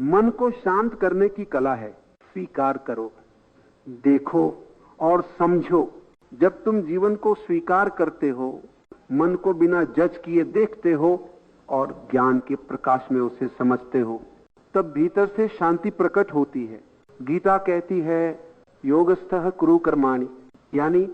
मन को शांत करने की कला है। स्वीकार करो, देखो और समझो। जब तुम जीवन को स्वीकार करते हो, मन को बिना जज किए देखते हो और ज्ञान के प्रकाश में उसे समझते हो, तब भीतर से शांति प्रकट होती है। गीता कहती है योगस्थः कुरु कर्माणि, यानी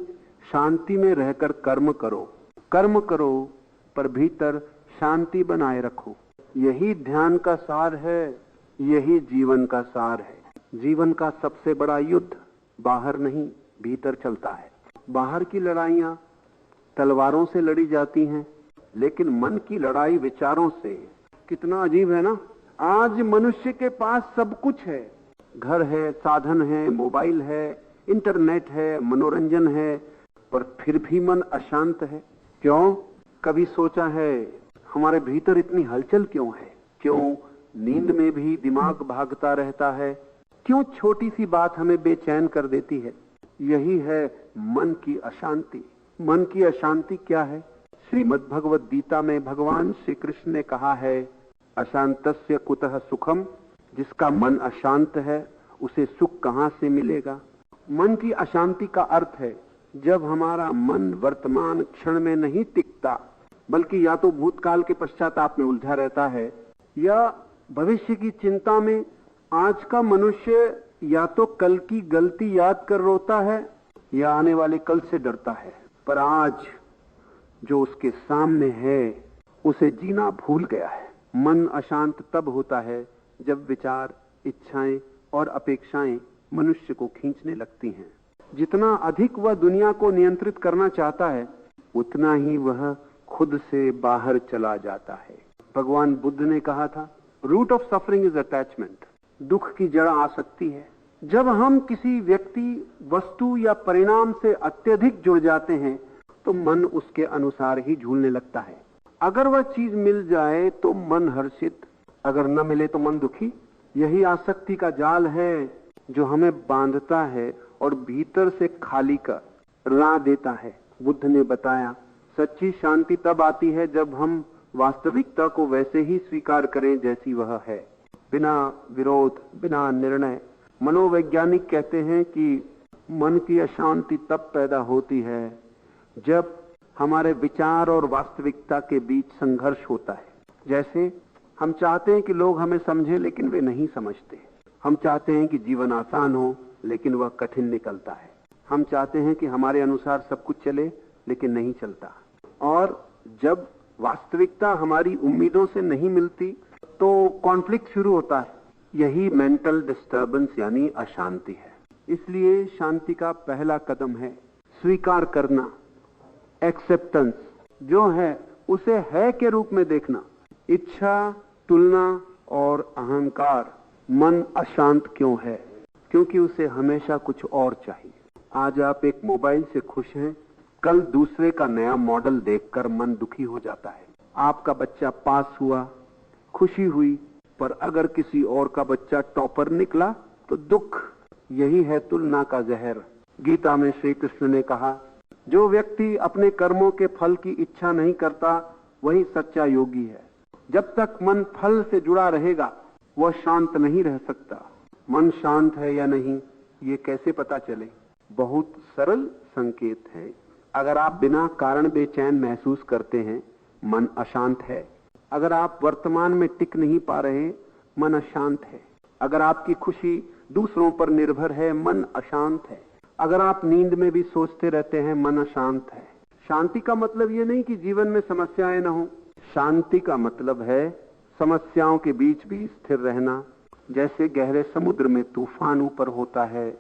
शांति में रहकर कर्म करो। कर्म करो पर भीतर शांति बनाए रखो। यही ध्यान का सार है, यही जीवन का सार है। जीवन का सबसे बड़ा युद्ध बाहर नहीं, भीतर चलता है। बाहर की लड़ाइयां तलवारों से लड़ी जाती हैं, लेकिन मन की लड़ाई विचारों से। कितना अजीब है ना। आज मनुष्य के पास सब कुछ है, घर है, साधन है, मोबाइल है, इंटरनेट है, मनोरंजन है, पर फिर भी मन अशांत है। क्यों? कभी सोचा है हमारे भीतर इतनी हलचल क्यों है? क्यों नींद में भी दिमाग भागता रहता है? क्यों छोटी सी बात हमें बेचैन कर देती है? यही है मन की अशांति। मन की अशांति क्या है? श्रीमद् भगवद गीता में भगवान श्री कृष्ण ने कहा है अशांतस्य कुतः सुखम। जिसका मन अशांत है उसे सुख कहां से मिलेगा? मन की अशांति का अर्थ है जब हमारा मन वर्तमान क्षण में नहीं टिकता, बल्कि या तो भूतकाल के पश्चाताप में उलझा रहता है या भविष्य की चिंता में। आज का मनुष्य या तो कल की गलती याद कर रोता है या आने वाले कल से डरता है, पर आज जो उसके सामने है उसे जीना भूल गया है। मन अशांत तब होता है जब विचार, इच्छाएं और अपेक्षाएं मनुष्य को खींचने लगती हैं। जितना अधिक वह दुनिया को नियंत्रित करना चाहता है, उतना ही वह खुद से बाहर चला जाता है। भगवान बुद्ध ने कहा था root of suffering is attachment. दुख की जड़ आसक्ति है। जब हम किसी व्यक्ति, वस्तु या परिणाम से अत्यधिक जुड़ जाते हैं तो मन उसके अनुसार ही झूलने लगता है। अगर वह चीज मिल जाए तो मन हर्षित, अगर न मिले तो मन दुखी। यही आसक्ति का जाल है जो हमें बांधता है और भीतर से खाली कर ला देता है। बुद्ध ने बताया सच्ची शांति तब आती है जब हम वास्तविकता को वैसे ही स्वीकार करें जैसी वह है, बिना विरोध, बिना निर्णय। मनोवैज्ञानिक कहते हैं कि मन की अशांति तब पैदा होती है जब हमारे विचार और वास्तविकता के बीच संघर्ष होता है। जैसे हम चाहते हैं कि लोग हमें समझें, लेकिन वे नहीं समझते। हम चाहते हैं कि जीवन आसान हो, लेकिन वह कठिन निकलता है। हम चाहते हैं कि हमारे अनुसार सब कुछ चले, लेकिन नहीं चलता। और जब वास्तविकता हमारी उम्मीदों से नहीं मिलती तो कॉन्फ्लिक्ट शुरू होता है। यही मेंटल डिस्टर्बेंस यानी अशांति है। इसलिए शांति का पहला कदम है स्वीकार करना, एक्सेप्टेंस। जो है उसे है के रूप में देखना। इच्छा, तुलना और अहंकार। मन अशांत क्यों है? क्योंकि उसे हमेशा कुछ और चाहिए। आज आप एक मोबाइल से खुश हैं, कल दूसरे का नया मॉडल देखकर मन दुखी हो जाता है। आपका बच्चा पास हुआ, खुशी हुई, पर अगर किसी और का बच्चा टॉपर निकला तो दुख। यही है तुलना का जहर। गीता में श्री कृष्ण ने कहा जो व्यक्ति अपने कर्मों के फल की इच्छा नहीं करता वही सच्चा योगी है। जब तक मन फल से जुड़ा रहेगा वह शांत नहीं रह सकता। मन शांत है या नहीं ये कैसे पता चले? बहुत सरल संकेत है। अगर आप बिना कारण बेचैन महसूस करते हैं, मन अशांत है। अगर आप वर्तमान में टिक नहीं पा रहे, मन अशांत है। अगर आपकी खुशी दूसरों पर निर्भर है, मन अशांत है। अगर आप नींद में भी सोचते रहते हैं, मन अशांत है। शांति का मतलब ये नहीं कि जीवन में समस्याएं न हो। शांति का मतलब है समस्याओं के बीच भी स्थिर रहना। जैसे गहरे समुद्र में तूफान ऊपर होता है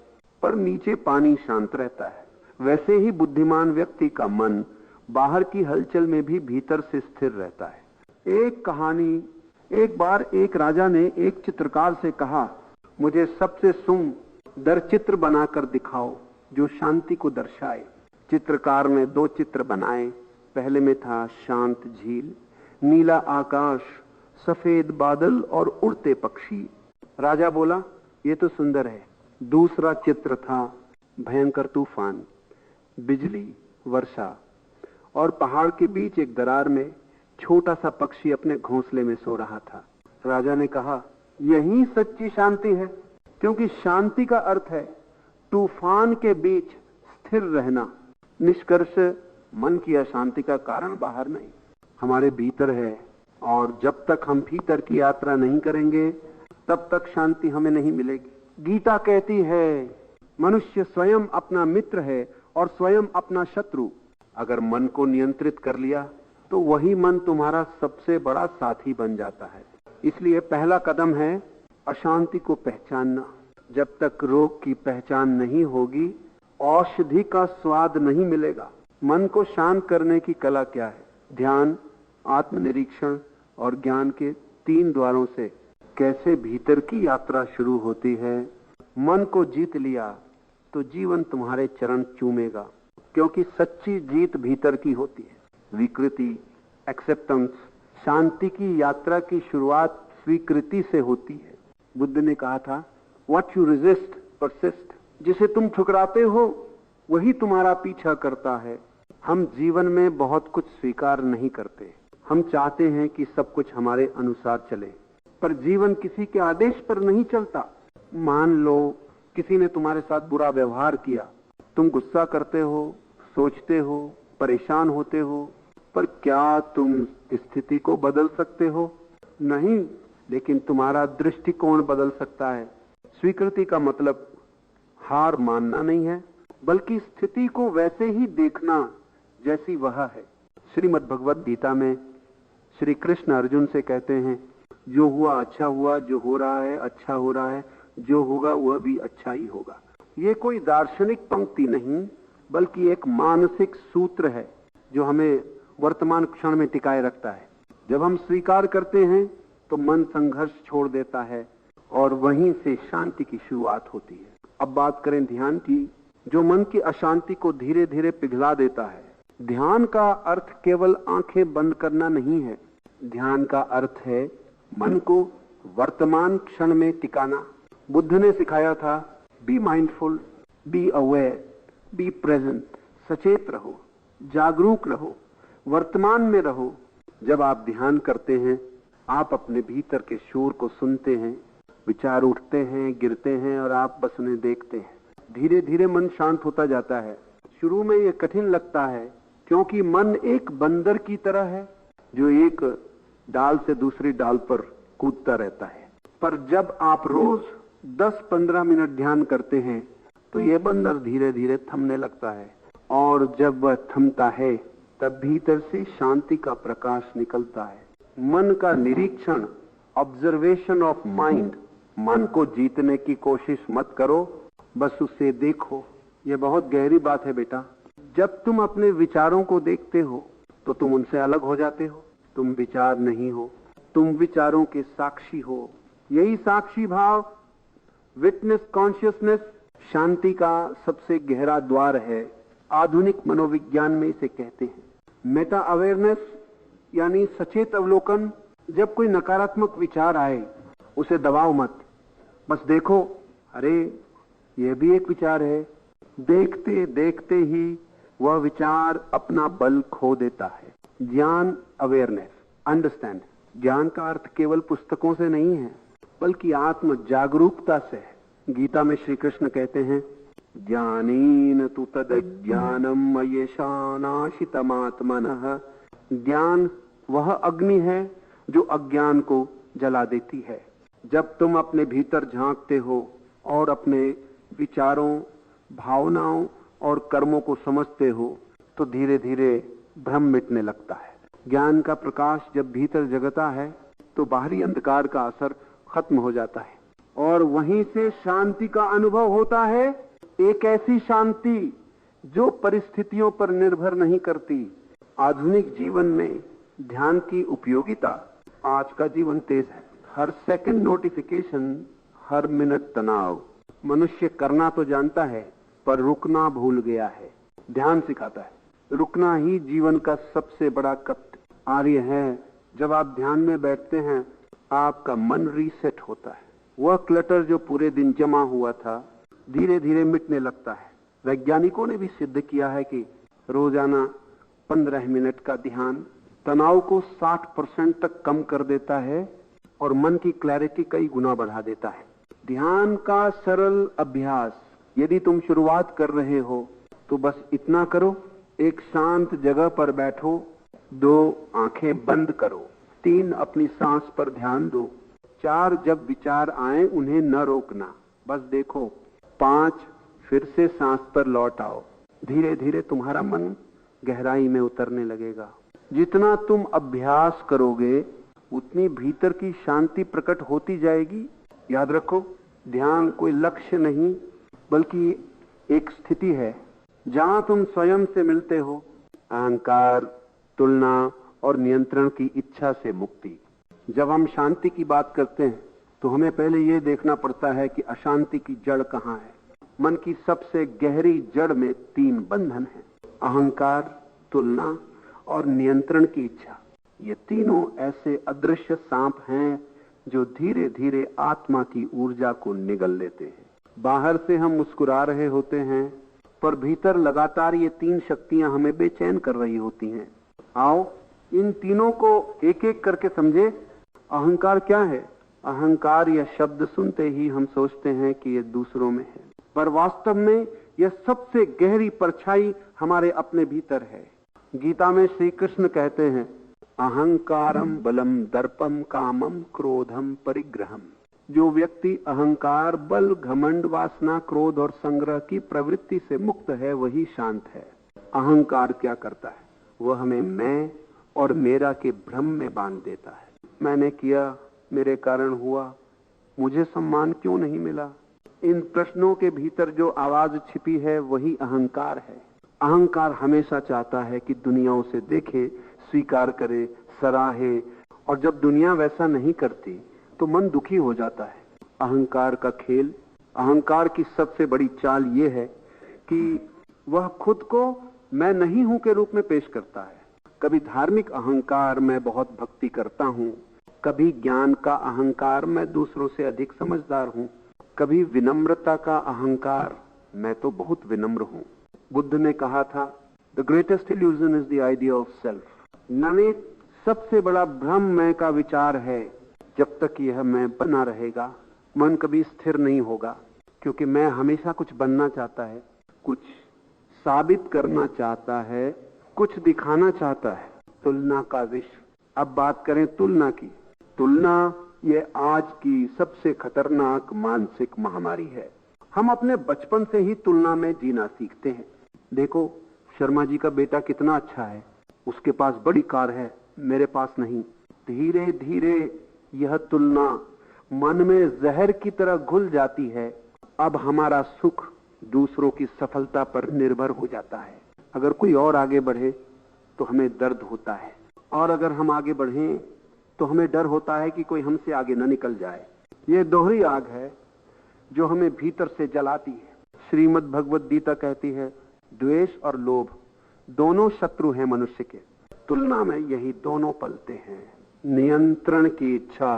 पर नीचे पानी शांत रहता है, वैसे ही बुद्धिमान व्यक्ति का मन बाहर की हलचल में भी भीतर से स्थिर रहता है। एक कहानी, एक बार एक राजा ने एक चित्रकार से कहा मुझे सबसे सुंदर चित्र बनाकर दिखाओ जो शांति को दर्शाए। चित्रकार ने 2 चित्र बनाए। पहले में था शांत झील, नीला आकाश, सफेद बादल और उड़ते पक्षी। राजा बोला ये तो सुंदर है। दूसरा चित्र था भयंकर तूफान, बिजली, वर्षा और पहाड़ के बीच एक दरार में छोटा सा पक्षी अपने घोंसले में सो रहा था। राजा ने कहा यही सच्ची शांति है, क्योंकि शांति का अर्थ है तूफान के बीच स्थिर रहना। निष्कर्ष, मन की अशांति का कारण बाहर नहीं, हमारे भीतर है। और जब तक हम भीतर की यात्रा नहीं करेंगे तब तक शांति हमें नहीं मिलेगी। गीता कहती है मनुष्य स्वयं अपना मित्र है और स्वयं अपना शत्रु। अगर मन को नियंत्रित कर लिया तो वही मन तुम्हारा सबसे बड़ा साथी बन जाता है। इसलिए पहला कदम है अशांति को पहचानना। जब तक रोग की पहचान नहीं होगी औषधि का स्वाद नहीं मिलेगा। मन को शांत करने की कला क्या है? ध्यान, आत्मनिरीक्षण और ज्ञान के 3 द्वारों से कैसे भीतर की यात्रा शुरू होती है। मन को जीत लिया तो जीवन तुम्हारे चरण चूमेगा, क्योंकि सच्ची जीत भीतर की होती है। विकृति, एक्सेप्टेंस, शांति की यात्रा की शुरुआत स्वीकृति से होती है। बुद्ध ने कहा था व्हाट यू रेजिस्ट परसिस्ट। जिसे तुम ठुकराते हो वही तुम्हारा पीछा करता है। हम जीवन में बहुत कुछ स्वीकार नहीं करते। हम चाहते हैं कि सब कुछ हमारे अनुसार चले, पर जीवन किसी के आदेश पर नहीं चलता। मान लो किसी ने तुम्हारे साथ बुरा व्यवहार किया, तुम गुस्सा करते हो, सोचते हो, परेशान होते हो, पर क्या तुम स्थिति को बदल सकते हो? नहीं, लेकिन तुम्हारा दृष्टिकोण बदल सकता है। स्वीकृति का मतलब हार मानना नहीं है, बल्कि स्थिति को वैसे ही देखना जैसी वह है। श्रीमद् भगवत गीता में श्री कृष्ण अर्जुन से कहते हैं जो हुआ अच्छा हुआ, जो हो रहा है अच्छा हो रहा है, जो होगा वह भी अच्छा ही होगा। ये कोई दार्शनिक पंक्ति नहीं, बल्कि एक मानसिक सूत्र है जो हमें वर्तमान क्षण में टिकाए रखता है। जब हम स्वीकार करते हैं तो मन संघर्ष छोड़ देता है और वहीं से शांति की शुरुआत होती है। अब बात करें ध्यान की, जो मन की अशांति को धीरे धीरे पिघला देता है। ध्यान का अर्थ केवल आंखें बंद करना नहीं है। ध्यान का अर्थ है मन को वर्तमान क्षण में टिकाना। बुद्ध ने सिखाया था be mindful, be aware, be present. सचेत रहो, जागरूक रहो, वर्तमान में रहो। जब आप ध्यान करते हैं आप अपने भीतर के शोर को सुनते हैं। विचार उठते हैं, गिरते हैं और आप बस उन्हें देखते हैं। धीरे धीरे मन शांत होता जाता है। शुरू में ये कठिन लगता है क्योंकि मन एक बंदर की तरह है जो एक डाल से दूसरी डाल पर कूदता रहता है। पर जब आप रोज 10-15 मिनट ध्यान करते हैं तो ये बंदर धीरे धीरे थमने लगता है, और जब वह थमता है तब भीतर से शांति का प्रकाश निकलता है। मन का निरीक्षण, ऑब्जर्वेशन ऑफ माइंड। मन को जीतने की कोशिश मत करो, बस उसे देखो। ये बहुत गहरी बात है बेटा। जब तुम अपने विचारों को देखते हो तो तुम उनसे अलग हो जाते हो। तुम विचार नहीं हो, तुम विचारों के साक्षी हो। यही साक्षी भाव, विटनेस कॉन्शियसनेस, शांति का सबसे गहरा द्वार है। आधुनिक मनोविज्ञान में इसे कहते हैं मेटा अवेयरनेस, यानी सचेत अवलोकन। जब कोई नकारात्मक विचार आए उसे दबाओ मत, बस देखो, अरे यह भी एक विचार है। देखते देखते ही वह विचार अपना बल खो देता है। ज्ञान, अवेयरनेस, अंडरस्टैंड। ज्ञान का अर्थ केवल पुस्तकों से नहीं है, बल्कि आत्म जागरूकता से है। गीता में श्री कृष्ण कहते हैं ज्ञानेन तु तदज्ञानम येषानाशितमात्मनः। ज्ञान वह अग्नि है जो अज्ञान को जला देती है। जब तुम अपने भीतर झांकते हो और अपने विचारों, भावनाओं और कर्मों को समझते हो तो धीरे धीरे भ्रम मिटने लगता है। ज्ञान का प्रकाश जब भीतर जगता है तो बाहरी अंधकार का असर खत्म हो जाता है और वहीं से शांति का अनुभव होता है। एक ऐसी शांति जो परिस्थितियों पर निर्भर नहीं करती। आधुनिक जीवन में ध्यान की उपयोगिता। आज का जीवन तेज है, हर सेकंड नोटिफिकेशन, हर मिनट तनाव। मनुष्य करना तो जानता है पर रुकना भूल गया है। ध्यान सिखाता है रुकना ही जीवन का सबसे बड़ा कार्य है। जब आप ध्यान में बैठते हैं आपका मन रीसेट होता है। वह क्लटर जो पूरे दिन जमा हुआ था धीरे धीरे मिटने लगता है। वैज्ञानिकों ने भी सिद्ध किया है कि रोजाना 15 मिनट का ध्यान तनाव को 60% तक कम कर देता है और मन की क्लैरिटी कई गुना बढ़ा देता है। ध्यान का सरल अभ्यास यदि तुम शुरुआत कर रहे हो तो बस इतना करो, एक शांत जगह पर बैठो, 2 आंखें बंद करो, 3 अपनी सांस पर ध्यान दो, 4 जब विचार आए उन्हें न रोकना, बस देखो, 5 फिर से सांस पर लौट आओ। धीरे धीरे तुम्हारा मन गहराई में उतरने लगेगा। जितना तुम अभ्यास करोगे उतनी भीतर की शांति प्रकट होती जाएगी। याद रखो, ध्यान कोई लक्ष्य नहीं बल्कि एक स्थिति है जहां तुम स्वयं से मिलते हो। अहंकार, तुलना और नियंत्रण की इच्छा से मुक्ति। जब हम शांति की बात करते हैं तो हमें पहले यह देखना पड़ता है कि अशांति की जड़ कहां है। मन की सबसे गहरी जड़ में 3 बंधन हैं, अहंकार, तुलना और नियंत्रण की इच्छा। ये तीनों ऐसे अदृश्य सांप हैं जो धीरे धीरे आत्मा की ऊर्जा को निगल लेते हैं। बाहर से हम मुस्कुरा रहे होते हैं पर भीतर लगातार ये 3 शक्तियां हमें बेचैन कर रही होती हैं। आओ इन तीनों को एक एक करके समझे। अहंकार क्या है? अहंकार यह शब्द सुनते ही हम सोचते हैं कि ये दूसरों में है, पर वास्तव में यह सबसे गहरी परछाई हमारे अपने भीतर है। गीता में श्री कृष्ण कहते हैं, अहंकारम बलम दर्पम कामम क्रोधम परिग्रहम। जो व्यक्ति अहंकार, बल, घमंड, वासना, क्रोध और संग्रह की प्रवृत्ति से मुक्त है वही शांत है। अहंकार क्या करता है? वह हमें मैं और मेरा के भ्रम में बांध देता है। मैंने किया, मेरे कारण हुआ, मुझे सम्मान क्यों नहीं मिला? इन प्रश्नों के भीतर जो आवाज छिपी है वही अहंकार है। अहंकार हमेशा चाहता है कि दुनिया उसे देखे, स्वीकार करे, सराहे, और जब दुनिया वैसा नहीं करती तो मन दुखी हो जाता है। अहंकार का खेल, अहंकार की सबसे बड़ी चाल यह है कि वह खुद को मैं नहीं हूं के रूप में पेश करता है। कभी धार्मिक अहंकार, मैं बहुत भक्ति करता हूं, कभी ज्ञान का अहंकार, मैं दूसरों से अधिक समझदार हूं, कभी विनम्रता का अहंकार, मैं तो बहुत विनम्र हूं। बुद्ध ने कहा था, the greatest illusion is the idea of self. यानी सबसे बड़ा भ्रम मैं का विचार है। जब तक यह मैं बना रहेगा मन कभी स्थिर नहीं होगा, क्योंकि मैं हमेशा कुछ बनना चाहता है, कुछ साबित करना चाहता है, कुछ दिखाना चाहता है। तुलना का विश्व। अब बात करें तुलना की। तुलना ये आज की सबसे खतरनाक मानसिक महामारी है। हम अपने बचपन से ही तुलना में जीना सीखते हैं। देखो, शर्मा जी का बेटा कितना अच्छा है, उसके पास बड़ी कार है, मेरे पास नहीं। धीरे धीरे यह तुलना मन में जहर की तरह घुल जाती है। अब हमारा सुख दूसरों की सफलता पर निर्भर हो जाता है। अगर कोई और आगे बढ़े तो हमें दर्द होता है, और अगर हम आगे बढ़ें तो हमें डर होता है कि कोई हमसे आगे न निकल जाए। ये दोहरी आग है जो हमें भीतर से जलाती है। श्रीमद् भगवद गीता कहती है, द्वेष और लोभ दोनों शत्रु हैं मनुष्य के। तुलना में यही दोनों पलते हैं। नियंत्रण की इच्छा।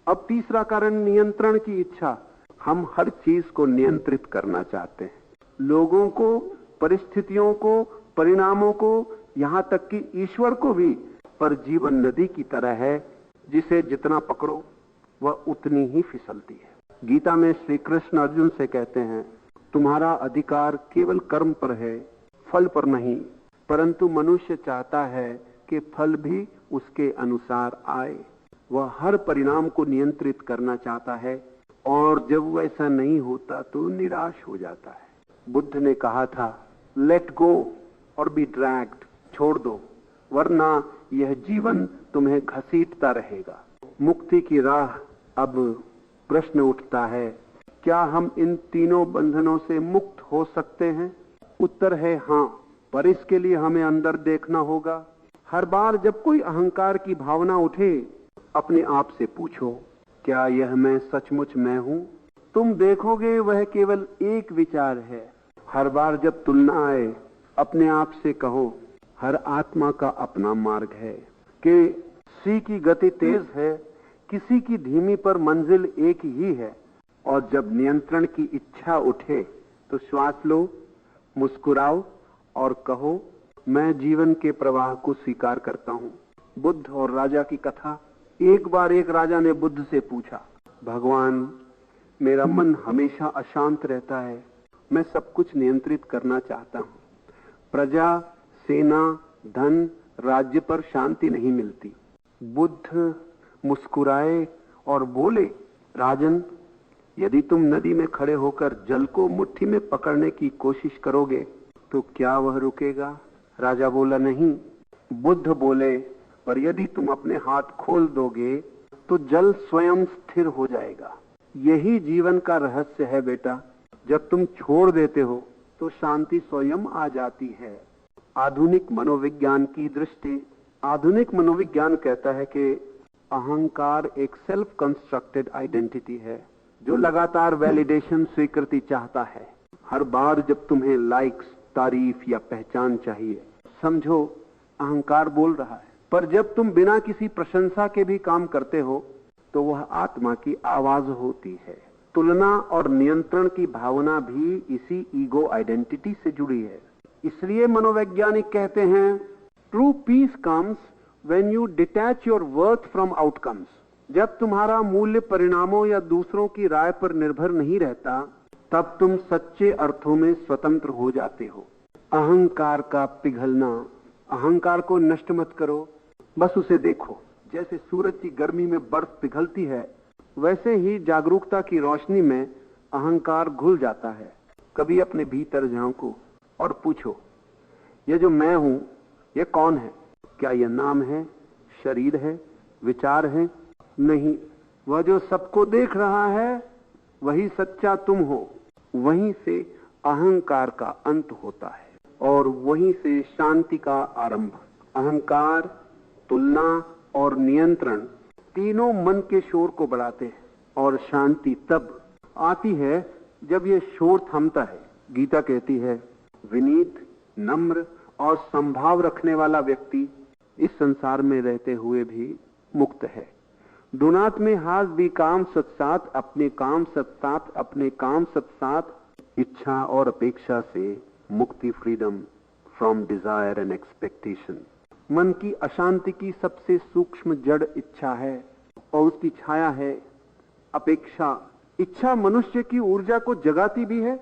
अब तीसरा कारण नियंत्रण की इच्छा। हम हर चीज को नियंत्रित करना चाहते हैं, लोगों को, परिस्थितियों को, परिणामों को, यहां तक कि ईश्वर को भी। पर जीवन नदी की तरह है, जिसे जितना पकड़ो वह उतनी ही फिसलती है। गीता में श्री कृष्ण अर्जुन से कहते हैं, तुम्हारा अधिकार केवल कर्म पर है, फल पर नहीं, परंतु मनुष्य चाहता है कि फल भी उसके अनुसार आए। वह हर परिणाम को नियंत्रित करना चाहता है, और जब वैसा नहीं होता तो निराश हो जाता है। बुद्ध ने कहा था, लेट गो और बी ड्रैग्ड, छोड़ दो, वरना यह जीवन तुम्हें घसीटता रहेगा। मुक्ति की राह। अब प्रश्न उठता है, क्या हम इन तीनों बंधनों से मुक्त हो सकते हैं? उत्तर है हाँ, पर इसके लिए हमें अंदर देखना होगा। हर बार जब कोई अहंकार की भावना उठे, अपने आप से पूछो, क्या यह मैं सचमुच मैं हूं? तुम देखोगे वह केवल एक विचार है। हर बार जब तुलना आए, अपने आप से कहो, हर आत्मा का अपना मार्ग है, कि किसी की गति तेज है, किसी की धीमी, पर मंजिल एक ही है। और जब नियंत्रण की इच्छा उठे तो श्वास लो, मुस्कुराओ और कहो, मैं जीवन के प्रवाह को स्वीकार करता हूं। बुद्ध और राजा की कथा एक बार एक राजा ने बुद्ध से पूछा, भगवान, मेरा मन हमेशा अशांत रहता है, मैं सब कुछ नियंत्रित करना चाहता हूं, प्रजा, सेना, धन, राज्य पर शांति नहीं मिलती। बुद्ध मुस्कुराए और बोले, राजन, यदि तुम नदी में खड़े होकर जल को मुट्ठी में पकड़ने की कोशिश करोगे तो क्या वह रुकेगा? राजा बोला, नहीं। बुद्ध बोले, पर यदि तुम अपने हाथ खोल दोगे तो जल स्वयं स्थिर हो जाएगा। यही जीवन का रहस्य है बेटा, जब तुम छोड़ देते हो तो शांति स्वयं आ जाती है। आधुनिक मनोविज्ञान की दृष्टि, आधुनिक मनोविज्ञान कहता है कि अहंकार एक सेल्फ कंस्ट्रक्टेड आइडेंटिटी है जो लगातार वैलिडेशन, स्वीकृति चाहता है। हर बार जब तुम्हें लाइक्स, तारीफ या पहचान चाहिए, समझो अहंकार बोल रहा है। पर जब तुम बिना किसी प्रशंसा के भी काम करते हो तो वह आत्मा की आवाज होती है। तुलना और नियंत्रण की भावना भी इसी ईगो आइडेंटिटी से जुड़ी है। इसलिए मनोवैज्ञानिक कहते हैं, true peace comes when you detach your worth from outcomes. जब तुम्हारा मूल्य परिणामों या दूसरों की राय पर निर्भर नहीं रहता, तब तुम सच्चे अर्थों में स्वतंत्र हो जाते हो। अहंकार का पिघलना, अहंकार को नष्ट मत करो, बस उसे देखो। जैसे सूरज की गर्मी में बर्फ पिघलती है, वैसे ही जागरूकता की रोशनी में अहंकार घुल जाता है। कभी अपने भीतर झांको और पूछो, ये जो मैं हूं, ये कौन है? क्या यह नाम है, शरीर है, विचार है? नहीं, वह जो सबको देख रहा है वही सच्चा तुम हो। वहीं से अहंकार का अंत होता है और वहीं से शांति का आरंभ। अहंकार, तुलना और नियंत्रण तीनों मन के शोर को बढ़ाते हैं और शांति तब आती है जब ये शोर थमता है। गीता कहती है, विनीत, नम्र और संभाव रखने वाला व्यक्ति इस संसार में रहते हुए भी मुक्त है। Do not may has भी काम सत्सात, अपने काम सत्सात, अपने काम सत्सात। इच्छा और अपेक्षा से मुक्ति, freedom from desire and expectation. मन की अशांति की सबसे सूक्ष्म जड़ इच्छा है और उसकी छाया है अपेक्षा। इच्छा मनुष्य की ऊर्जा को जगाती भी है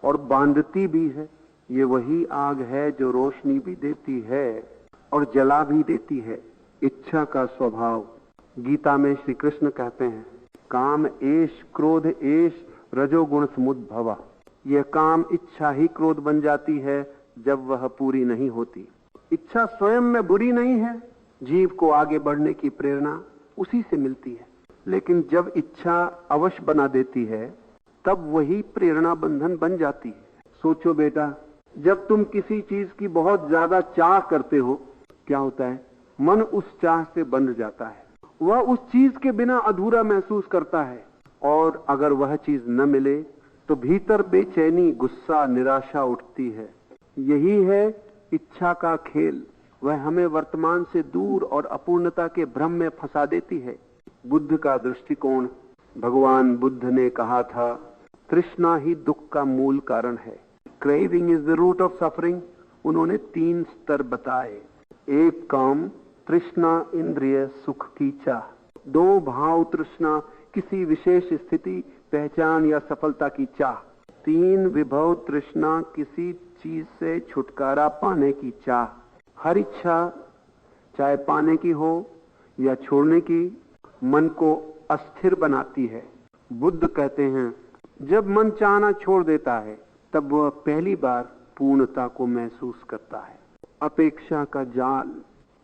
और बांधती भी है। ये वही आग है जो रोशनी भी देती है और जला भी देती है। इच्छा का स्वभाव, गीता में श्री कृष्ण कहते हैं, काम एष क्रोध एष रजोगुण समुद्भवा। यह काम इच्छा ही क्रोध बन जाती है जब वह पूरी नहीं होती। इच्छा स्वयं में बुरी नहीं है, जीव को आगे बढ़ने की प्रेरणा उसी से मिलती है। लेकिन जब इच्छा अवश्य बना देती है तब वही प्रेरणा बंधन बन जाती है। सोचो बेटा, जब तुम किसी चीज की बहुत ज्यादा चाह करते हो, क्या होता है? मन उस चाह से बंध जाता है। वह उस चीज के बिना अधूरा महसूस करता है और अगर वह चीज न मिले तो भीतर बेचैनी, गुस्सा, निराशा उठती है। यही है इच्छा का खेल। वह हमें वर्तमान से दूर और अपूर्णता के भ्रम में फंसा देती है। बुद्ध का दृष्टिकोण, भगवान बुद्ध ने कहा था, तृष्णा ही दुख का मूल कारण है। Craving is the root of suffering. उन्होंने 3 स्तर बताए। एक काम, तृष्णा इंद्रिय सुख की चाह। 2 भाव, तृष्णा किसी विशेष स्थिति, पहचान या सफलता की चाह। 3 विभव, तृष्णा किसी चीज से छुटकारा पाने की चाह। हर इच्छा, चाहे पाने की हो या छोड़ने की, मन को अस्थिर बनाती है। बुद्ध कहते हैं, जब मन चाहना छोड़ देता है तब वह पहली बार पूर्णता को महसूस करता है। अपेक्षा का जाल,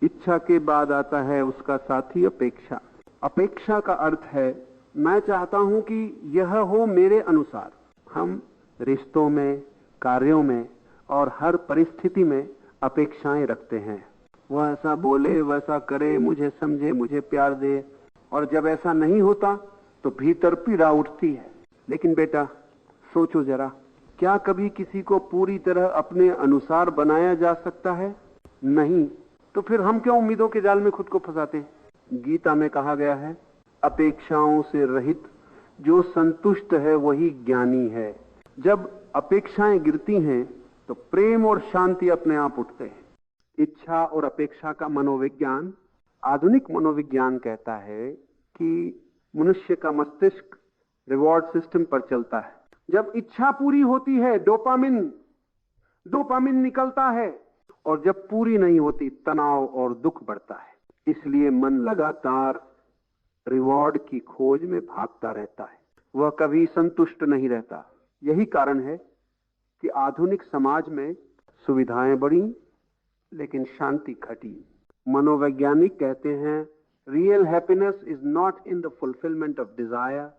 इच्छा के बाद आता है उसका साथी अपेक्षा। अपेक्षा का अर्थ है, मैं चाहता हूं कि यह हो मेरे अनुसार। हम रिश्तों में, कार्यों में और हर परिस्थिति में अपेक्षाएं रखते हैं। वह ऐसा बोले, वैसा करे, मुझे समझे, मुझे प्यार दे। और जब ऐसा नहीं होता तो भीतर पीड़ा उठती है। लेकिन बेटा सोचो जरा, क्या कभी किसी को पूरी तरह अपने अनुसार बनाया जा सकता है? नहीं। तो फिर हम क्यों उम्मीदों के जाल में खुद को फंसाते हैं? गीता में कहा गया है, अपेक्षाओं से रहित जो संतुष्ट है वही ज्ञानी है। जब अपेक्षाएं गिरती हैं तो प्रेम और शांति अपने आप उठते हैं। इच्छा और अपेक्षा का मनोविज्ञान आधुनिक मनोविज्ञान कहता है कि मनुष्य का मस्तिष्क रिवॉर्ड सिस्टम पर चलता है। जब इच्छा पूरी होती है डोपामिन निकलता है, और जब पूरी नहीं होती तनाव और दुख बढ़ता है। इसलिए मन लगातार रिवॉर्ड की खोज में भागता रहता है, वह कभी संतुष्ट नहीं रहता। यही कारण है कि आधुनिक समाज में सुविधाएं बढ़ी लेकिन शांति घटी। मनोवैज्ञानिक कहते हैं, real happiness is not in the fulfilment of desire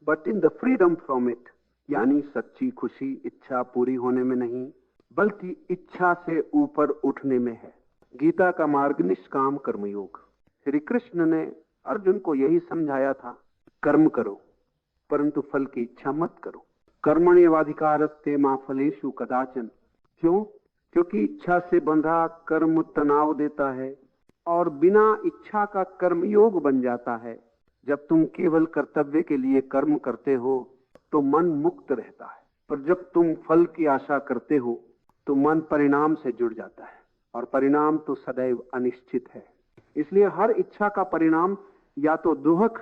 but in the freedom from it. यानी सच्ची खुशी इच्छा पूरी होने में नहीं, बल्कि इच्छा से ऊपर उठने में है। गीता का मार्ग निष्काम कर्मयोग। श्री कृष्ण ने अर्जुन को यही समझाया था, कर्म करो परंतु फल की इच्छा मत करो। कर्मण्येवाधिकारस्ते मा फलेषु कदाचन। क्यों? क्योंकि इच्छा से बंधा कर्म तनाव देता है और बिना इच्छा का कर्मयोग बन जाता है। जब तुम केवल कर्तव्य के लिए कर्म करते हो तो मन मुक्त रहता है, पर जब तुम फल की आशा करते हो तो मन परिणाम से जुड़ जाता है, और परिणाम तो सदैव अनिश्चित है। इसलिए हर इच्छा का परिणाम या तो दुख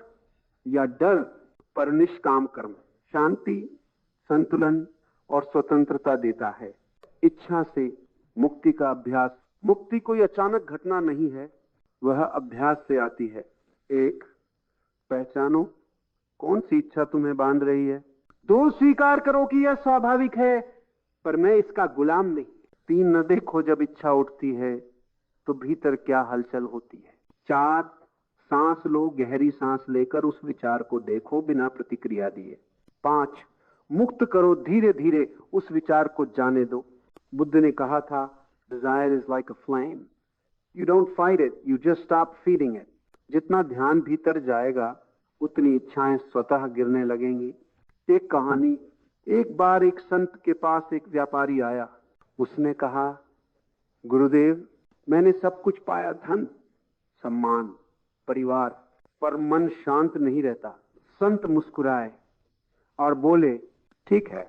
या डर, पर निष्काम कर्म शांति, संतुलन और स्वतंत्रता देता है। इच्छा से मुक्ति का अभ्यास। मुक्ति कोई अचानक घटना नहीं है, वह अभ्यास से आती है। एक, पहचानो कौन सी इच्छा तुम्हें बांध रही है। दो, स्वीकार करो कि यह स्वाभाविक है पर मैं इसका गुलाम नहीं। तीन, न देखो जब इच्छा उठती है तो भीतर क्या हलचल होती है। चार, सांस लो, गहरी सांस लेकर उस विचार को देखो बिना प्रतिक्रिया दिए। पांच, मुक्त करो, धीरे धीरे उस विचार को जाने दो। बुद्ध ने कहा था, desire is like a flame, you don't fight it, you just stop feeding it. जितना ध्यान भीतर जाएगा उतनी इच्छाएं स्वतः गिरने लगेंगी। एक कहानी, एक बार एक संत के पास एक व्यापारी आया। उसने कहा, गुरुदेव मैंने सब कुछ पाया, धन सम्मान परिवार, पर मन शांत नहीं रहता। संत मुस्कुराए और बोले, ठीक है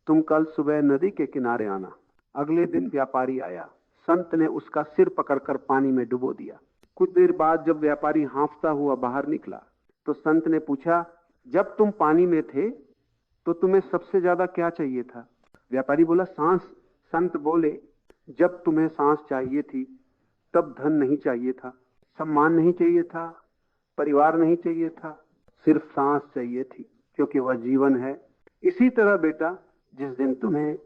तुम कल सुबह नदी के किनारे आना। अगले दिन व्यापारी आया। संत ने उसका सिर पकड़कर पानी में डुबो दिया। कुछ देर बाद जब व्यापारी हांफता हुआ बाहर निकला तो संत ने पूछा, जब तुम पानी में थे तो तुम्हें सबसे ज्यादा क्या चाहिए था? व्यापारी बोला, सांस। संत बोले, जब तुम्हें सांस चाहिए थी तब धन नहीं चाहिए था, सम्मान नहीं चाहिए था, परिवार नहीं चाहिए था, सिर्फ सांस चाहिए थी, क्योंकि वह जीवन है। इसी तरह बेटा, जिस दिन तुम्हें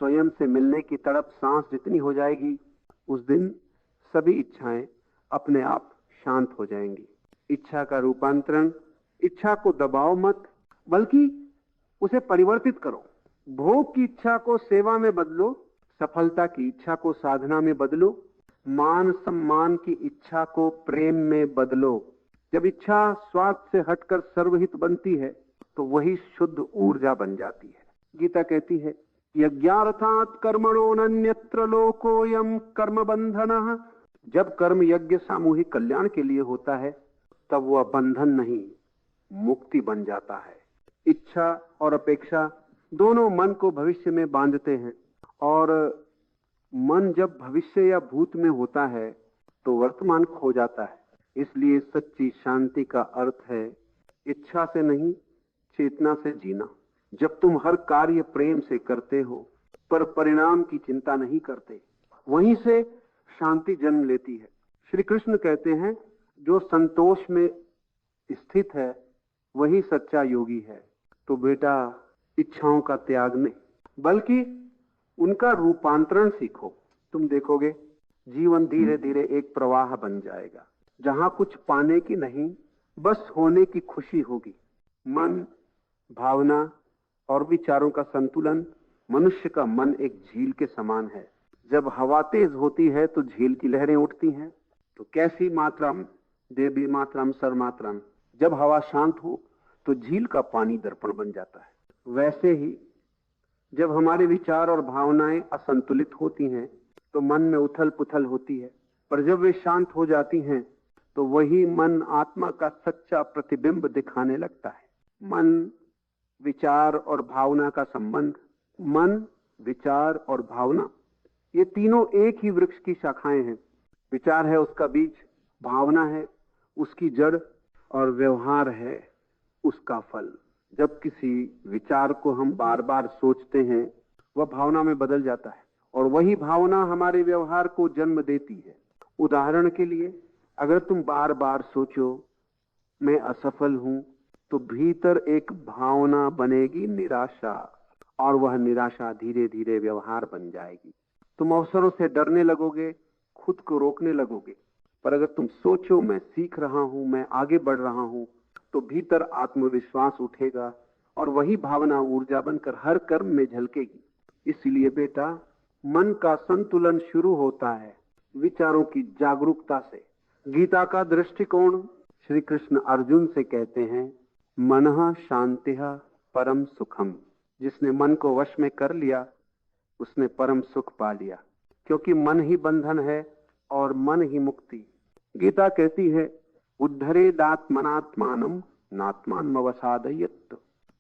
स्वयं से मिलने की तड़प सांस जितनी हो जाएगी, उस दिन सभी इच्छाएं अपने आप शांत हो जाएंगी। इच्छा का रूपांतरण, इच्छा को दबाओ मत, बल्कि उसे परिवर्तित करो। भोग की इच्छा को सेवा में बदलो, सफलता की इच्छा को साधना में बदलो, मान सम्मान की इच्छा को प्रेम में बदलो। जब इच्छा स्वार्थ से हटकर सर्वहित बनती है तो वही शुद्ध ऊर्जा बन जाती है। गीता कहती है, यज्ञार्थात् कर्मणोऽन्यत्र लोकोऽयं कर्म बंधनः। जब कर्म यज्ञ सामूहिक कल्याण के लिए होता है तब वह बंधन नहीं, मुक्ति बन जाता है। इच्छा और अपेक्षा दोनों मन को भविष्य में बांधते हैं, और मन जब भविष्य या भूत में होता है तो वर्तमान खो जाता है। इसलिए सच्ची शांति का अर्थ है इच्छा से नहीं, चेतना से जीना। जब तुम हर कार्य प्रेम से करते हो पर परिणाम की चिंता नहीं करते, वहीं से शांति जन्म लेती है। श्री कृष्ण कहते हैं, जो संतोष में स्थित है वही सच्चा योगी है। तो बेटा, इच्छाओं का त्याग नहीं बल्कि उनका रूपांतरण सीखो। तुम देखोगे जीवन धीरे धीरे एक प्रवाह बन जाएगा, जहां कुछ पाने की नहीं, बस होने की खुशी होगी। मन, भावना और विचारों का संतुलन। मनुष्य का मन एक झील के समान है। जब हवा तेज होती है तो झील की लहरें उठती हैं। तो कैसी मात्राम देवी मात्राम सर्वमात्राम, जब हवा शांत हो तो झील का पानी दर्पण बन जाता है। वैसे ही जब हमारे विचार और भावनाएं असंतुलित होती हैं तो मन में उथल पुथल होती है, पर जब वे शांत हो जाती हैं तो वही मन आत्मा का सच्चा प्रतिबिंब दिखाने लगता है। मन, विचार और भावना का संबंध। मन, विचार और भावना, ये तीनों एक ही वृक्ष की शाखाएं हैं। विचार है उसका बीज, भावना है उसकी जड़ और व्यवहार है उसका फल। जब किसी विचार को हम बार बार सोचते हैं वह भावना में बदल जाता है और वही भावना हमारे व्यवहार को जन्म देती है। उदाहरण के लिए, अगर तुम बार बार सोचो मैं असफल हूं, तो भीतर एक भावना बनेगी निराशा, और वह निराशा धीरे धीरे व्यवहार बन जाएगी। तुम अवसरों से डरने लगोगे, खुद को रोकने लगोगे। पर अगर तुम सोचो मैं सीख रहा हूं, मैं आगे बढ़ रहा हूं, तो भीतर आत्मविश्वास उठेगा और वही भावना ऊर्जा बनकर हर कर्म में झलकेगी। इसलिए बेटा, मन का संतुलन शुरू होता है विचारों की जागरूकता से। गीता का दृष्टिकोण श्री कृष्ण अर्जुन से कहते हैं, मनः शांतिः परम सुखम। जिसने मन को वश में कर लिया उसने परम सुख पा लिया, क्योंकि मन ही बंधन है और मन ही मुक्ति। गीता कहती है, उद्धरेदात्मनात्मानं नात्मानमवसादयेत्।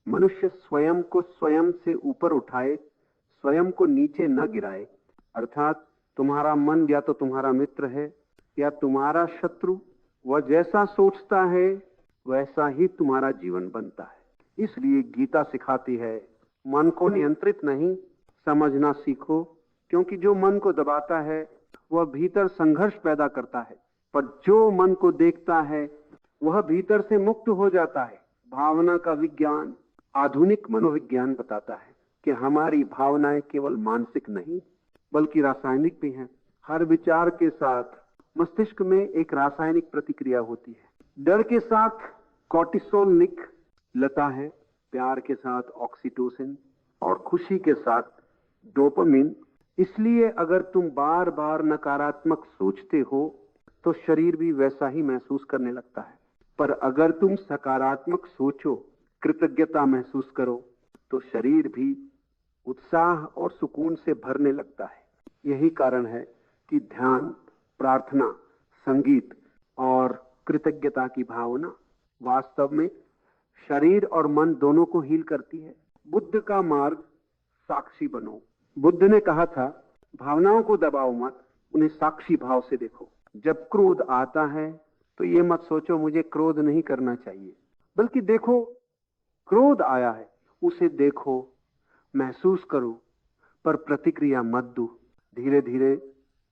मनुष्य स्वयं को स्वयं से ऊपर उठाए, स्वयं को नीचे न गिराए। अर्थात तुम्हारा मन या तो तुम्हारा मित्र है या तुम्हारा शत्रु। वह जैसा सोचता है वैसा ही तुम्हारा जीवन बनता है। इसलिए गीता सिखाती है, मन को नियंत्रित नहीं, समझना सीखो, क्योंकि जो मन को दबाता है वह भीतर संघर्ष पैदा करता है, पर जो मन को देखता है वह भीतर से मुक्त हो जाता है। भावना का विज्ञान, आधुनिक मनोविज्ञान बताता है कि हमारी भावनाएं केवल मानसिक नहीं बल्कि रासायनिक भी हैं। हर विचार के साथ मस्तिष्क में एक रासायनिक प्रतिक्रिया होती है। डर के साथ कॉर्टिसोल निकलता है, प्यार के साथ ऑक्सीटोसिन और खुशी के साथ डोपामिन। इसलिए अगर तुम बार बार नकारात्मक सोचते हो तो शरीर भी वैसा ही महसूस करने लगता है, पर अगर तुम सकारात्मक सोचो, कृतज्ञता महसूस करो, तो शरीर भी उत्साह और सुकून से भरने लगता है। यही कारण है कि ध्यान, प्रार्थना, संगीत और कृतज्ञता की भावना वास्तव में शरीर और मन दोनों को हील करती है। बुद्ध का मार्ग, साक्षी बनो। बुद्ध ने कहा था, भावनाओं को दबाओ मत, उन्हें साक्षी भाव से देखो। जब क्रोध आता है तो ये मत सोचो मुझे क्रोध नहीं करना चाहिए, बल्कि देखो क्रोध आया है, उसे देखो, महसूस करो, पर प्रतिक्रिया मत दो। धीरे धीरे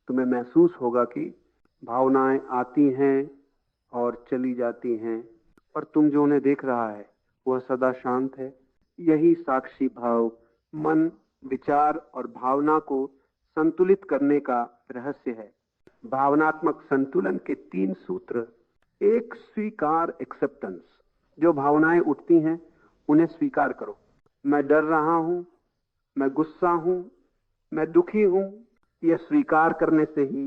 तुम्हें महसूस होगा कि भावनाएं आती हैं और चली जाती हैं, पर तुम जो उन्हें देख रहा है वह सदा शांत है। यही साक्षी भाव मन, विचार और भावना को संतुलित करने का रहस्य है। भावनात्मक संतुलन के 3 सूत्र। एक, स्वीकार, एक्सेप्टेंस। जो भावनाएं उठती हैं उन्हें स्वीकार करो। मैं डर रहा हूं, मैं गुस्सा हूं, मैं दुखी हूं। यह स्वीकार करने से ही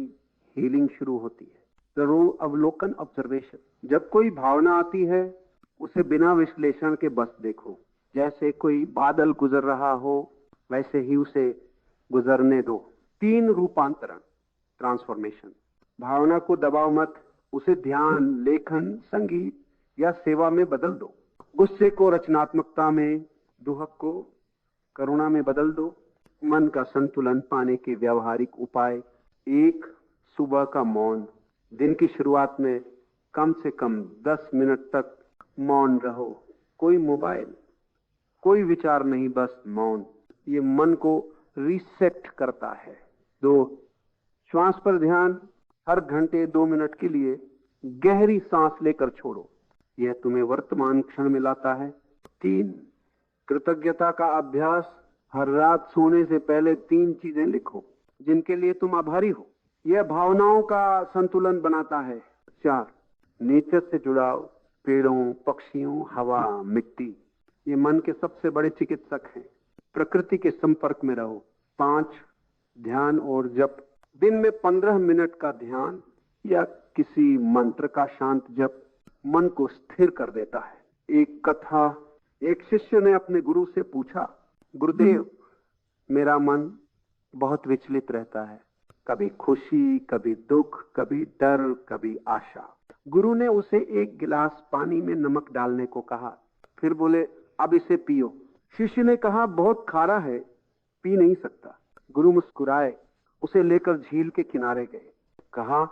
हीलिंग शुरू होती है। जरूर अवलोकन, ऑब्जर्वेशन। जब कोई भावना आती है उसे बिना विश्लेषण के बस देखो। जैसे कोई बादल गुजर रहा हो वैसे ही उसे गुजरने दो। 3, रूपांतरण, ट्रांसफॉर्मेशन। भावना को दबाओ मत, उसे ध्यान, लेखन, संगीत या सेवा में बदल दो। गुस्से को रचनात्मकता में, दुहक को करुणा में बदल दो। मन का संतुलन पाने के व्यवहारिक उपाय। 1, सुबह का मौन। दिन की शुरुआत में कम से कम 10 मिनट तक मौन रहो। कोई मोबाइल, कोई विचार नहीं, बस मौन। ये मन को रीसेट करता है। 2, श्वास पर ध्यान। हर घंटे 2 मिनट के लिए गहरी सांस लेकर छोड़ो, यह तुम्हें वर्तमान क्षण में लाता है। 3, कृतज्ञता का अभ्यास। हर रात सोने से पहले 3 चीजें लिखो जिनके लिए तुम आभारी हो। यह भावनाओं का संतुलन बनाता है। 4, नेचर से जुड़ाव, पेड़ों, पक्षियों, हवा, मिट्टी। ये मन के सबसे बड़े चिकित्सक हैं। प्रकृति के संपर्क में रहो। 5, ध्यान और जप। दिन में 15 मिनट का ध्यान या किसी मंत्र का शांत जप मन को स्थिर कर देता है। एक कथा, एक शिष्य ने अपने गुरु से पूछा, गुरुदेव, मेरा मन बहुत विचलित रहता है, कभी खुशी, कभी दुख, कभी डर, कभी आशा। गुरु ने उसे 1 गिलास पानी में नमक डालने को कहा, फिर बोले, अब इसे पियो। शिष्य ने कहा, बहुत खारा है, पी नहीं सकता। गुरु मुस्कुराए, उसे लेकर झील के किनारे गए। कहा,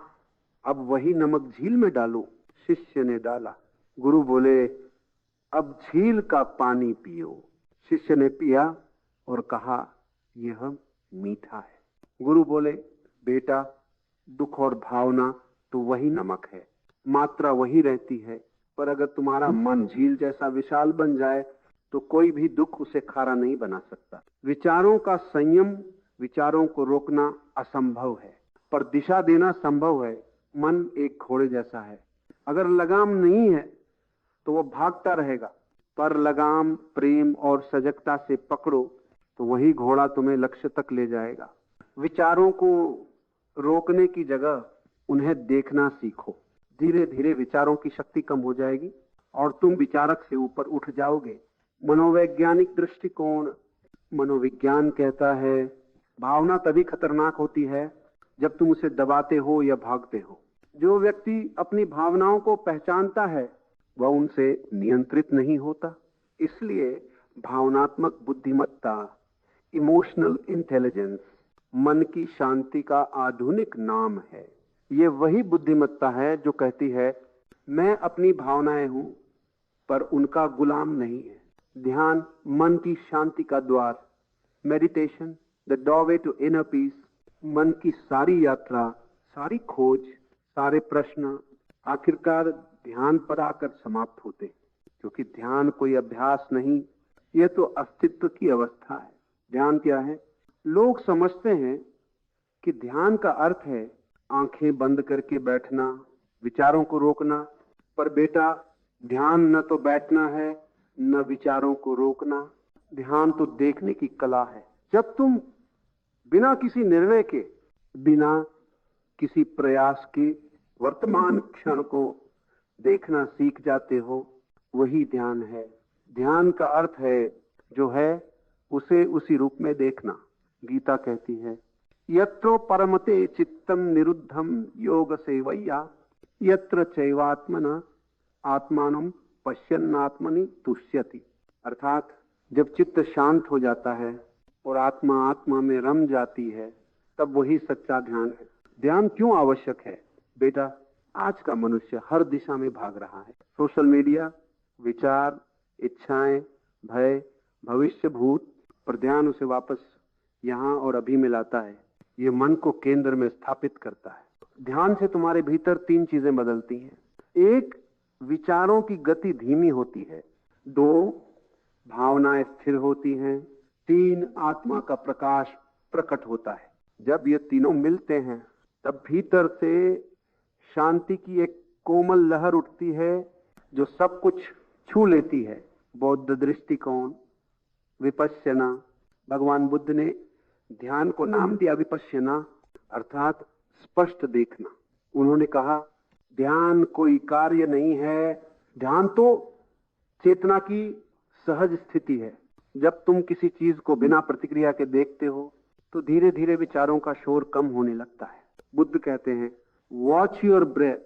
अब वही नमक झील में डालो। शिष्य ने डाला। गुरु बोले, अब झील का पानी पियो। शिष्य ने पिया और कहा, यह मीठा है। गुरु बोले, बेटा, दुख और भावना तो वही नमक है, मात्रा वही रहती है, पर अगर तुम्हारा मन झील जैसा विशाल बन जाए तो कोई भी दुख उसे खारा नहीं बना सकता। विचारों का संयम, विचारों को रोकना असंभव है, पर दिशा देना संभव है। मन एक घोड़े जैसा है, अगर लगाम नहीं है तो वो भागता रहेगा, पर लगाम प्रेम और सजगता से पकड़ो तो वही घोड़ा तुम्हें लक्ष्य तक ले जाएगा। विचारों को रोकने की जगह उन्हें देखना सीखो। धीरे धीरे विचारों की शक्ति कम हो जाएगी और तुम विचारक से ऊपर उठ जाओगे। मनोवैज्ञानिक दृष्टिकोण, मनोविज्ञान कहता है, भावना तभी खतरनाक होती है जब तुम उसे दबाते हो या भागते हो। जो व्यक्ति अपनी भावनाओं को पहचानता है वह उनसे नियंत्रित नहीं होता। इसलिए भावनात्मक बुद्धिमत्ता, इमोशनल इंटेलिजेंस, मन की शांति का आधुनिक नाम है। ये वही बुद्धिमत्ता है जो कहती है, मैं अपनी भावनाएं हूं पर उनका गुलाम नहीं है। ध्यान मन की शांति का द्वार, meditation the doorway to inner peace. मन की सारी यात्रा, सारी खोज, सारे प्रश्न आखिरकार ध्यान पर आकर समाप्त होते, क्योंकि ध्यान कोई अभ्यास नहीं, यह तो अस्तित्व की अवस्था है। ध्यान क्या है? लोग समझते हैं कि ध्यान का अर्थ है आंखें बंद करके बैठना, विचारों को रोकना, पर बेटा, ध्यान न तो बैठना है न विचारों को रोकना। ध्यान तो देखने की कला है। जब तुम बिना किसी निर्णय के, बिना किसी प्रयास के वर्तमान क्षण को देखना सीख जाते हो, वही ध्यान है। ध्यान का अर्थ है जो है उसे उसी रूप में देखना। गीता कहती है, यत्रो परमते चित्तम निरुद्धम योग सेवैया यत्र चैवात्मना आत्मानं पश्यन्नात्मनि तुष्यति। अर्थात जब चित्त शांत हो जाता है और आत्मा आत्मा में रम जाती है, तब वही सच्चा ध्यान है। ध्यान क्यों आवश्यक है? बेटा, आज का मनुष्य हर दिशा में भाग रहा है। सोशल मीडिया, विचार, इच्छाएं, भय, भविष्य, भूत, पर ध्यान उसे वापस यहाँ और अभी में लाता है। ये मन को केंद्र में स्थापित करता है। ध्यान से तुम्हारे भीतर तीन चीजें बदलती हैं। एक, विचारों की गति धीमी होती है। दो, भावनाएं स्थिर होती हैं। तीन, आत्मा का प्रकाश प्रकट होता है। जब ये तीनों मिलते हैं तब भीतर से शांति की एक कोमल लहर उठती है जो सब कुछ छू लेती है। बौद्ध दृष्टिकोण, विपश्यना, भगवान बुद्ध ने ध्यान को नाम दिया विपश्यना, अर्थात स्पष्ट देखना। उन्होंने कहा, ध्यान कोई कार्य नहीं है, ध्यान तो चेतना की सहज स्थिति है। जब तुम किसी चीज को बिना प्रतिक्रिया के देखते हो तो धीरे धीरे विचारों का शोर कम होने लगता है। बुद्ध कहते हैं, watch your breath,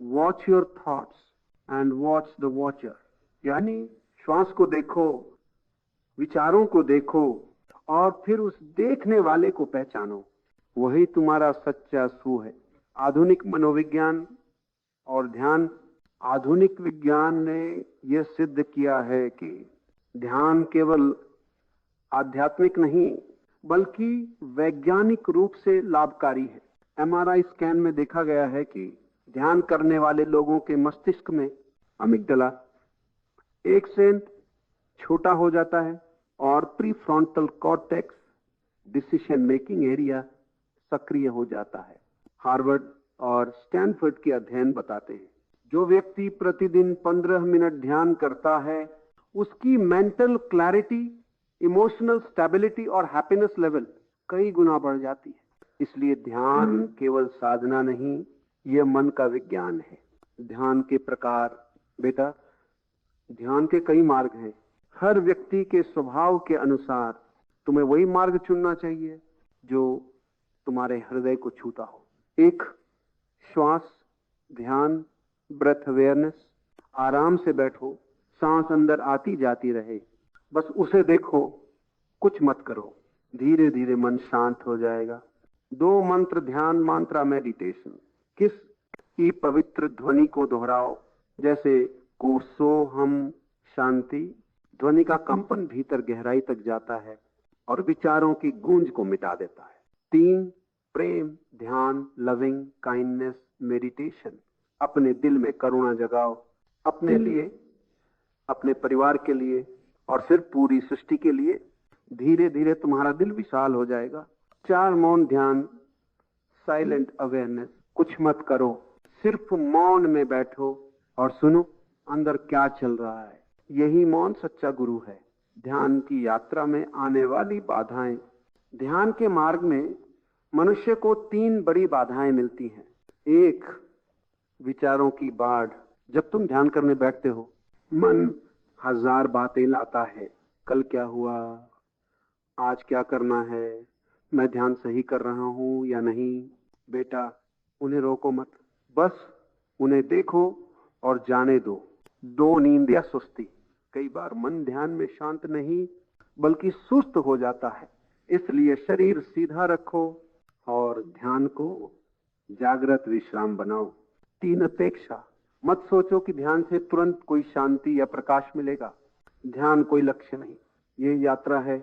watch your thoughts and watch the watcher. यानी श्वास को देखो, विचारों को देखो और फिर उस देखने वाले को पहचानो। वही तुम्हारा सच्चा सू है। आधुनिक मनोविज्ञान और ध्यान, आधुनिक विज्ञान ने यह सिद्ध किया है कि ध्यान केवल आध्यात्मिक नहीं बल्कि वैज्ञानिक रूप से लाभकारी है। एमआरआई स्कैन में देखा गया है कि ध्यान करने वाले लोगों के मस्तिष्क में अमिगडाला 1% छोटा हो जाता है और prefrontal cortex, decision making area, सक्रिय हो जाता है। हार्वर्ड और स्टैनफोर्ड के अध्ययन बताते हैं, जो व्यक्ति प्रतिदिन 15 मिनट ध्यान करता है उसकी मेंटल क्लैरिटी, इमोशनल स्टेबिलिटी और हैप्पीनेस लेवल कई गुना बढ़ जाती है। इसलिए ध्यान केवल साधना नहीं, यह मन का विज्ञान है। ध्यान के प्रकार, बेटा, ध्यान के कई मार्ग हैं। हर व्यक्ति के स्वभाव के अनुसार तुम्हें वही मार्ग चुनना चाहिए जो तुम्हारे हृदय को छूता हो। एक, श्वास ध्यान, ब्रेथ अवेयरनेस। आराम से बैठो, सांस अंदर आती जाती रहे, बस उसे देखो, कुछ मत करो, धीरे धीरे मन शांत हो जाएगा। 2, मंत्र ध्यान, मंत्रा मेडिटेशन। किस की पवित्र ध्वनि को दोहराओ। जैसे कोसो हम शांति, ध्वनि का कंपन भीतर गहराई तक जाता है और विचारों की गूंज को मिटा देता है। 3, प्रेम, ध्यान, लविंग काइंडनेस मेडिटेशन। अपने दिल में करुणा जगाओ, अपने लिए, अपने परिवार के लिए और फिर पूरी सृष्टि के लिए। धीरे धीरे तुम्हारा दिल विशाल हो जाएगा। 4, मौन ध्यान, साइलेंट अवेयरनेस। कुछ मत करो, सिर्फ मौन में बैठो और सुनो अंदर क्या चल रहा है। यही मौन सच्चा गुरु है। ध्यान की यात्रा में आने वाली बाधाएं। ध्यान के मार्ग में मनुष्य को 3 बड़ी बाधाएं मिलती हैं। 1, विचारों की बाढ़। जब तुम ध्यान करने बैठते हो, मन 1000 बातें लाता है। कल क्या हुआ, आज क्या करना है, मैं ध्यान सही कर रहा हूं या नहीं। बेटा, उन्हें रोको मत, बस उन्हें देखो और जाने दो। 2, नींद या सुस्ती। कई बार मन ध्यान में शांत नहीं बल्कि सुस्त हो जाता है, इसलिए शरीर सीधा रखो और ध्यान को जागृत विश्राम बनाओ। 3, अपेक्षा। मत सोचो कि ध्यान से तुरंत कोई शांति या प्रकाश मिलेगा। ध्यान कोई लक्ष्य नहीं, ये यात्रा है।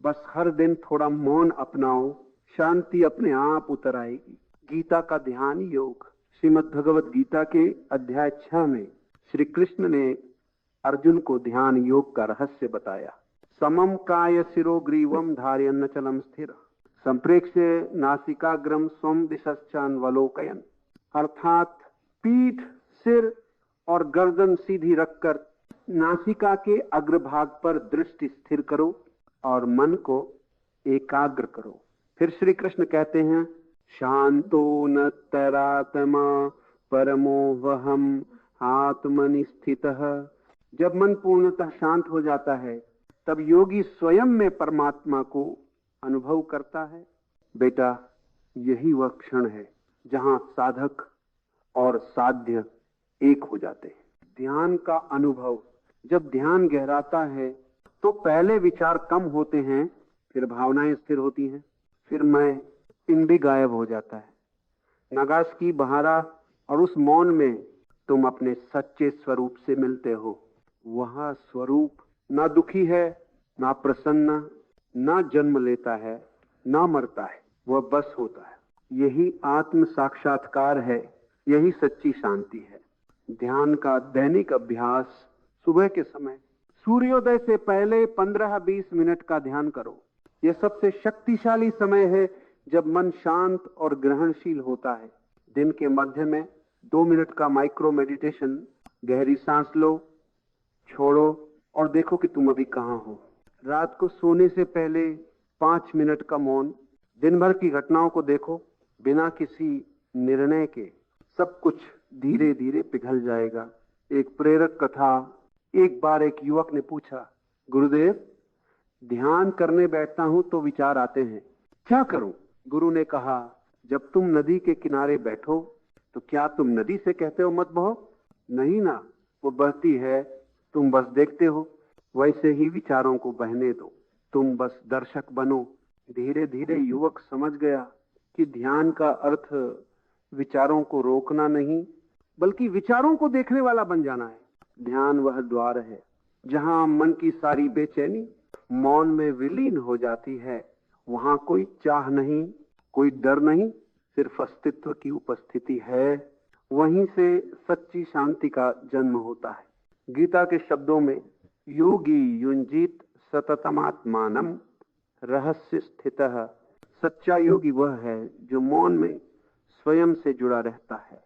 बस हर दिन थोड़ा मौन अपनाओ, शांति अपने आप उतर आएगी। गीता का ध्यान योग। श्रीमद् भगवत गीता के अध्याय 6 में श्री कृष्ण ने अर्जुन को ध्यान योग का रहस्य बताया। समम काय शिरो ग्रीवम धारयन्न चलम स्थिर संप्रेक्ष्य नासिकाग्रम स्वम दिशश्चान्वलोकयन। अर्थात पीठ, सिर और गर्दन सीधी रखकर नासिका के अग्रभाग पर दृष्टि स्थिर करो और मन को एकाग्र करो। फिर श्री कृष्ण कहते हैं, शांतो न तरात्मा परमो वहम आत्मनि स्थितः। जब मन पूर्णतः शांत हो जाता है तब योगी स्वयं में परमात्मा को अनुभव करता है। बेटा, यही वह क्षण है जहां साधक और साध्य एक हो जाते हैं। ध्यान का अनुभव। जब ध्यान गहराता है तो पहले विचार कम होते हैं, फिर भावनाएं स्थिर होती हैं, फिर मैं इन भी गायब हो जाता है। नगास की बहारा और उस मौन में तुम अपने सच्चे स्वरूप से मिलते हो। वह स्वरूप ना दुखी है, ना प्रसन्न, ना जन्म लेता है, ना मरता है, वह बस होता है। यही आत्म साक्षात्कार है, यही सच्ची शांति है। ध्यान का दैनिक अभ्यास। सुबह के समय सूर्योदय से पहले 15-20 मिनट का ध्यान करो। यह सबसे शक्तिशाली समय है जब मन शांत और ग्रहणशील होता है। दिन के मध्य में 2 मिनट का माइक्रो मेडिटेशन। गहरी सांस लो, छोड़ो और देखो कि तुम अभी कहां हो। रात को सोने से पहले 5 मिनट का मौन। दिन भर की घटनाओं को देखो, बिना किसी निर्णय के सब कुछ धीरे धीरे पिघल जाएगा। एक प्रेरक कथा। एक बार एक युवक ने पूछा, गुरुदेव, ध्यान करने बैठता हूं तो विचार आते हैं, क्या करूं? गुरु ने कहा, जब तुम नदी के किनारे बैठो तो क्या तुम नदी से कहते हो मत बहो? नहीं ना, वो बहती है, तुम बस देखते हो। वैसे ही विचारों को बहने दो, तुम बस दर्शक बनो। धीरे धीरे युवक समझ गया कि ध्यान का अर्थ विचारों को रोकना नहीं बल्कि विचारों को देखने वाला बन जाना है। ध्यान वह द्वार है जहां मन की सारी बेचैनी मौन में विलीन हो जाती है। वहां कोई चाह नहीं, कोई डर नहीं, सिर्फ अस्तित्व की उपस्थिति है। वहीं से सच्ची शांति का जन्म होता है। गीता के शब्दों में, योगी युंजीत सततमात्मानम रहस्य स्थितः। सच्चा योगी वह है जो मौन में स्वयं से जुड़ा रहता है।